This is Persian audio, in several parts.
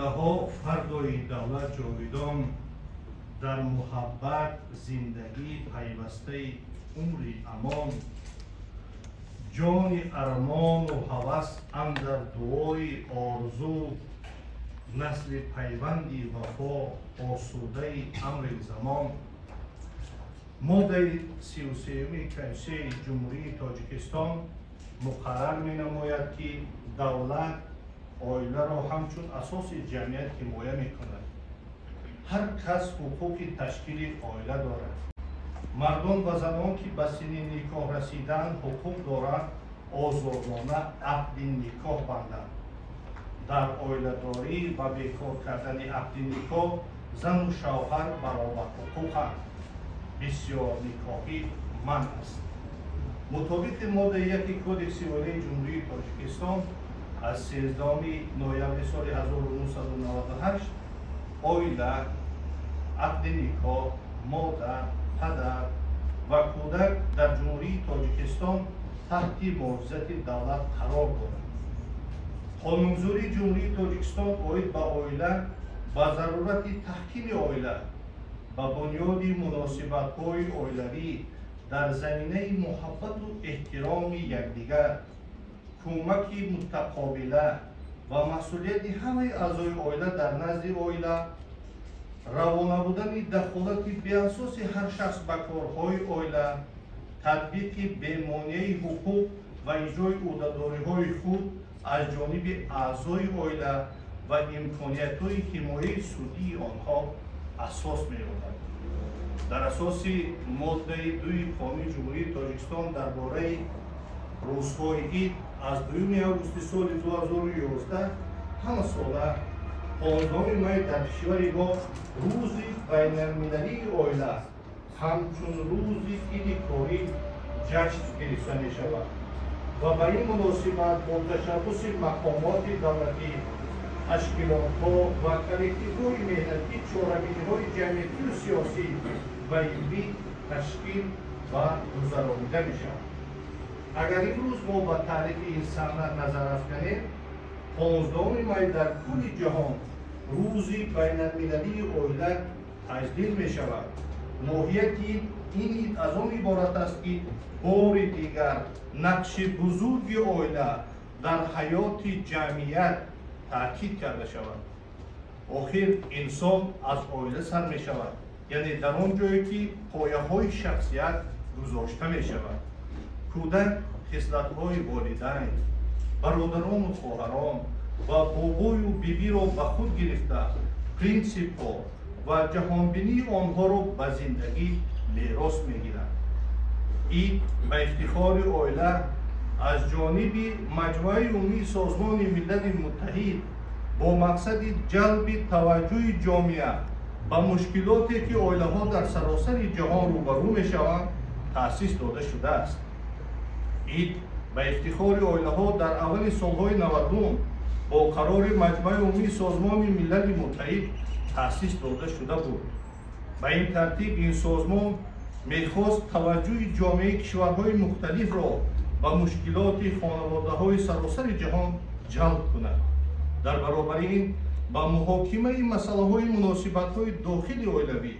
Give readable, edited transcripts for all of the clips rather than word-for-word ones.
ها فردای دولت جاویدان در محبت زندگی پیوسته عمری امان جان ارمان و هوس اندر دعای آرزو نسل پیوندی وفا آسوده امر زمان ماده 33 کنسه جمهوری تاجیکستان مقرر می نماید که دولت عائله را همچون اساس جمعیت حمایه می کند. هر کس حقوق تشکیل عائله دارد. مردان و زنان که به سن نکاح رسیدن حقوق دارند آزادانه عقد نکاح بندند. در عائله داری و بیکار کردن عقد نکاح زن و شوهر برابر حقوقند. بسیار نکاحی منع است. مطابق ماده 1 کدکس عائله جمهوری تاجیکستان از 13 نوامبر سال 1998 عائله عقد نکاح مادر، پدر و کودک در جمهوری تاجیکستان تحت محافظت دولت قرار دارد. قانونگذاری جمهوری تاجیکستان عاید به عائله با ضرورت تحکیم عائله با بنیاد مناسبت‌های عائلوی در زمینه محبت و احترام یکدیگر، کمک متقابله و مسئولیت همه اعضای عائله در نزد عائله، روانه بودن دخالت بی‌اساس هر شخص به کارهای عائله، تطبیق بی‌مانعی حقوق و اجرای عهده‌داری‌های خود از جانب اعضای عائله و امکانیت‌های حمایه سودی آنها اساس می‌یابد. در اساس ماده 2 قانون جمهوری تاجیکستان درباره روزهای عید از 2 آگوست سال 2011 همه ساله 15 می در کشور ما روز بین المللی عائله همچون روز عید کاری جشن گرفته می شود و به این مناسبت با تشبث مقامات دولتی، تشکیلات‌ها و کلکتیوهای مهنتی چهاربینی‌های جمعیتی و سیاسی و علمی تشکیل و گذرانیده می شود. اگر امروز ما با تعریف این سند نظر افکنیم 15 می در کل جهان روز بین المللی عائله تجلیل می شود. ماهیت این از آن عبارت است که بار دیگر نقش بزرگ عائله در حیات جمعیت تاکید کرده شود. آخر انسان از عائله سر می شود، یعنی در آن جایی که پایه های شخصیت گذاشته می شود. کودک خصلت‌های والدین، برادران و خواهران و بابای و بیبی را به خود گرفته پرینسیپ‌ها و جهانبینی آنها را به زندگی میراث می‌گیرد. این به افتخار عائله از جانب مجموعه عمومی سازمان ملل متحد با مقصد جلب توجه جامعه به مشکلاتی که عائله‌ها در سراسر جهان روبرو می‌شوند تأسیس داده شده است. این به افتخار عائله‌ها در اول سالهای 90 با قرار مجمع عمومی سازمان ملل متحد تأسیس داده شده بود. به این ترتیب این سازمان می‌خواست توجه جامعه کشورهای مختلف را به مشکلات خانواده‌های سراسر جهان جلب کند. در برابر این با محاکمه مسائل مناسبت‌های داخلی عائلوی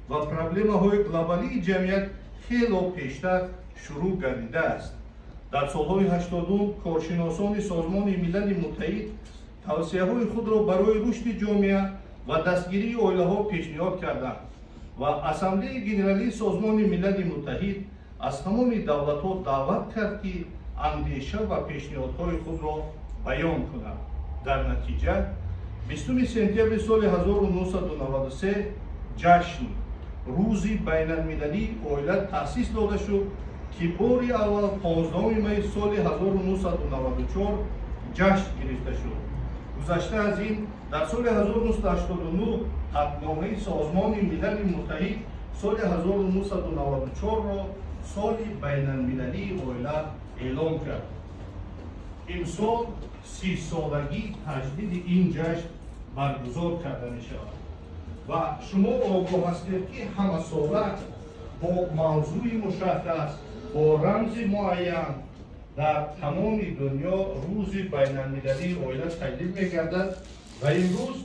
و پروبلم‌های گلوبالی جمعیت خیلی پیشتر شروع گردیده است. در سالهای 80 کارشناسان سازمان ملل متحد توصیه‌های خود را برای رشد جامعه و دستگیری عائله‌ها پیشنهاد کردند و اسامبله گنرالی سازمان ملل متحد از تمام دولت‌ها دعوت کرد که اندیشه و پیشنهادهای خود را بیان کنند. در نتیجه 20 سپتامبر سال 1993 جشن روز بین المللی عائله تأسیس داده شد که بار اول 15 می سال 1994 جشن گرفته شد. گذشته از این در سال 1989 قطعنامه سازمان ملل متحد سال 1994 را سال بین المللی عائله اعلام کرد. امسال 30 سالگی تجدید این جشن برگزار کرده می شود و شما آگاه هستید که همه ساله با موضوع مشخص با رمز معین در تمام دنیا روز بین المللی عائله تجلیل می گردد و امروز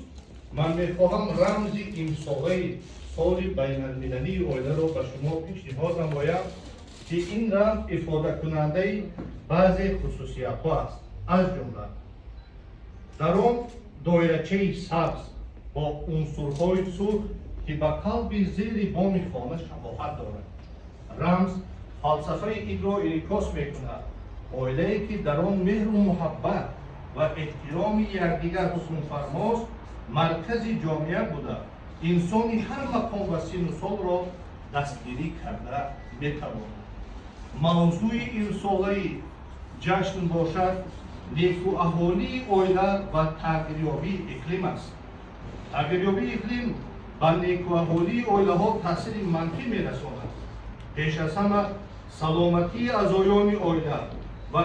من میخواهم رمز امساله سال بین المللی اویله را به شما پیشنهاد نمایم که این رمز افاده کننده بعضی خصوصیت ها است. از جمله در آن دایرچه سبز با عنصرهای سرخ که به قلب زیر بام خانه شباهت دارد. رمز فلسفه این را انعکاس میکند. اویله‌ای که در آن مهر و محبت و احترام یکدیگر حسن فرماست مرکز جامعه بوده انسانی هر مقام و سن و سال را دستگیری کرده میتواند. موضوع این ساله جشن باشد نیکواحوالی اویله و تغییریابی اقلیم است. تغییریابی اقلیم به نیکواحوالی اویله ها تاثیر منفی میرساند. پیش از همه سلامتی اعضایان اویله و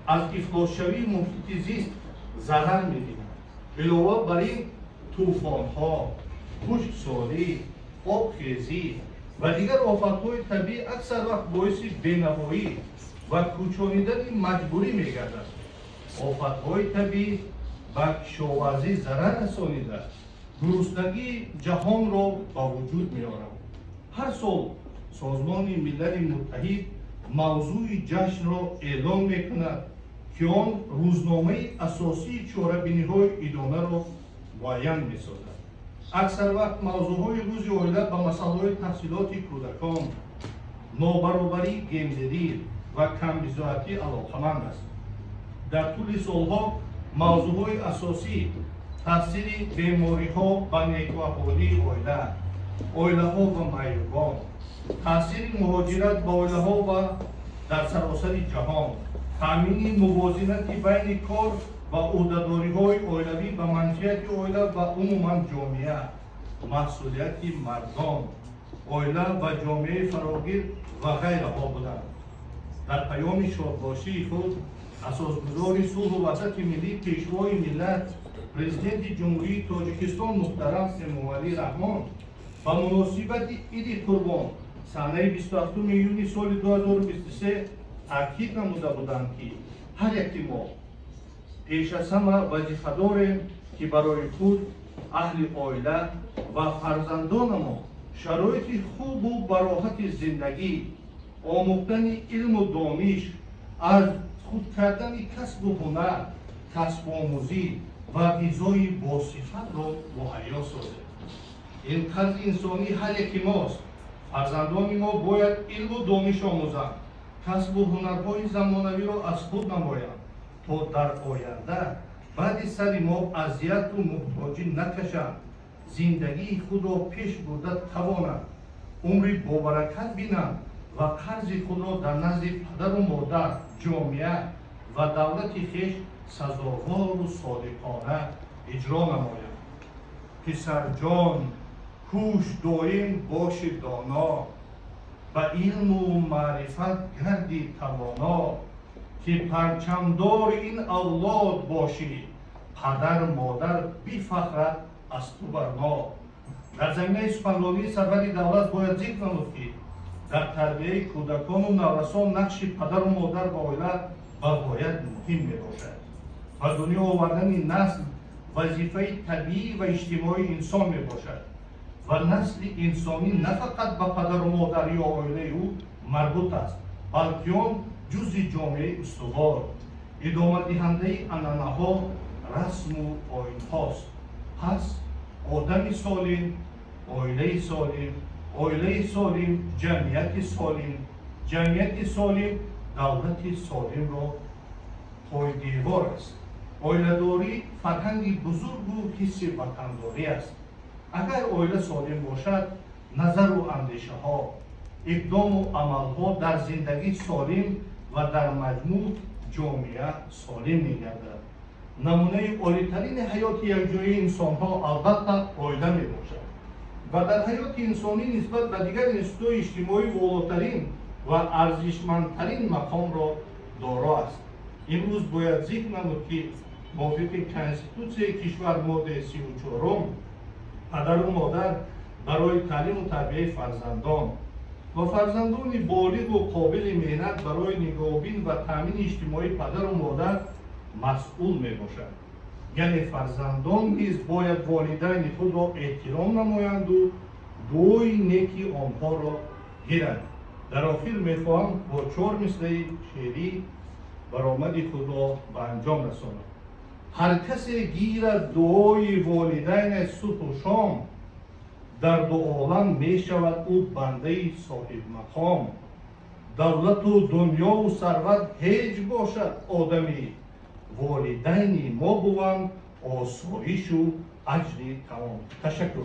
از افلاس‌شوی محیط زیست ضرر می‌بیند. علاوه بر این طوفان‌ها، خشکسالی، آبخیزی و دیگر آفت‌های طبیعی اکثر وقت باعث بینوایی و کوچانیدن مجبوری می‌گردد. آفت‌های طبیعی به کشاورزی ضرر رسانیده گرسنگی جهان را به وجود می‌آورد. هر سال سازمان ملل متحد موضوع جشن را اعلام می‌کند که آن روزنامه اساسی چاره‌بینی‌های ادامه را معین می‌سازد. اکثر وقت موضوعهای روز اویله به مسائل تحصیلات کودکان، نابرابری گیمزدی و کمبزاعتی علاقه‌مند است. در طول سالها موضوعهای اساسی تاثیر بیماری‌ها به نیکواحوالی اویله، اویله‌ها و معیوبان، تاثیر مهاجرت با اویله‌ها و در سراسر جهان، تامین موازنت بین کار و عهده‌داری‌های اویلوی به منفعت اویله و عموما جامعه، مسئولیت مردان، اویله و جامعه فراگیر و غیرها بودند. در پیام شادباشی خود اساسگزار صلح و وحدت ملی پیشوای ملت پرزیدنت جمهوری تاجیکستان محترم امومعلی رحمان به مناسبت عید قربان سنه 27 یونی سال 2023 تاکید نموده بودند که هر یک ما پیش از همه وظیفه داریم که برای خود، اهل اویله و فرزندان ما شرایط خوب و براحت زندگی، آموختن علم و دانش، از خود کردن کسب و هنر، کسب آموزی و غذای باصفت را مهیا سازیم. این قرض انسانی هر یکی ماست. فرزندان ما باید علم و دانش آموزند، کسب و هنرهای زمانوی را از خود نمایند تا در آینده بعد سر ما اذیت و محتاجی نکشند، زندگی خود را پیش برده توانند، عمری بابرکت بینند و قرض خود را در نزد پدر و مادر، جامعه و دولت خویش سزاوار و صادقانه اجرا نمایند. پسر جان کوش دایم باش دانا، به علم و معرفت گردی توانا، که پرچمدار این اولاد باشی، پدر مادر بفخرد از تو بر ما. در زمینه سخنرانی سرور دولت باید ذکر نمود که در تربیت کودکان و نوسان نقش پدر و مادر و اویله باید مهم میباشد. و دنیا آوردن نسل وظیفه طبیعی و اجتماعی انسان میباشد و نسل انسانی نه فقط به پدر و مادر یا اویله او مربوط است، بلکه آن جزء جامعه استوار، ادامه دهنده عنعنه‌ها، رسم و آیین هاست. پس آدم سالم، اویله سالم، اویله سالم، جمعیت سالم، جمعیت سالم، دولت سالم را پای دیوار است. اویله داری فرهنگ بزرگ و حس وطنداری است. اگر اویله سالم باشد، نظر و اندیشه ها، اقدام و عمل ها در زندگی سالم و در مجموع جامعه سالم می‌گردد. نمونه عالی‌ترین حیات یکجایی انسان ها البته اویله میباشد و در حیات انسانی نسبت به دیگر انستیتوهای اجتماعی والاترین و ارزشمندترین مقام را دارا است. امروز باید ذکر نمود که موافق کنستیتوسیون کشور ماده 34 پدر و مادر برای تعلیم و تربیت فرزندان و فرزندان بالغ و قابل محنت برای نگهبین و تامین اجتماعی پدر و مادر مسئول می باشد. یعنی فرزندان نیز باید والدین خود را احترام نمایند و دوی نیکی آنها را گیرند. در آخر میخواهم با 4 مثل شعری برآمد خود را به انجام رسانم. هر کسی گیرد دعای والدین صبح و شام، در دو عالم می شود او بنده صاحب مقام. دولت و دنیا و ثروت هیچ باشد آدمی، والدین ما بوند آسایش و اجر تمام. تشکر.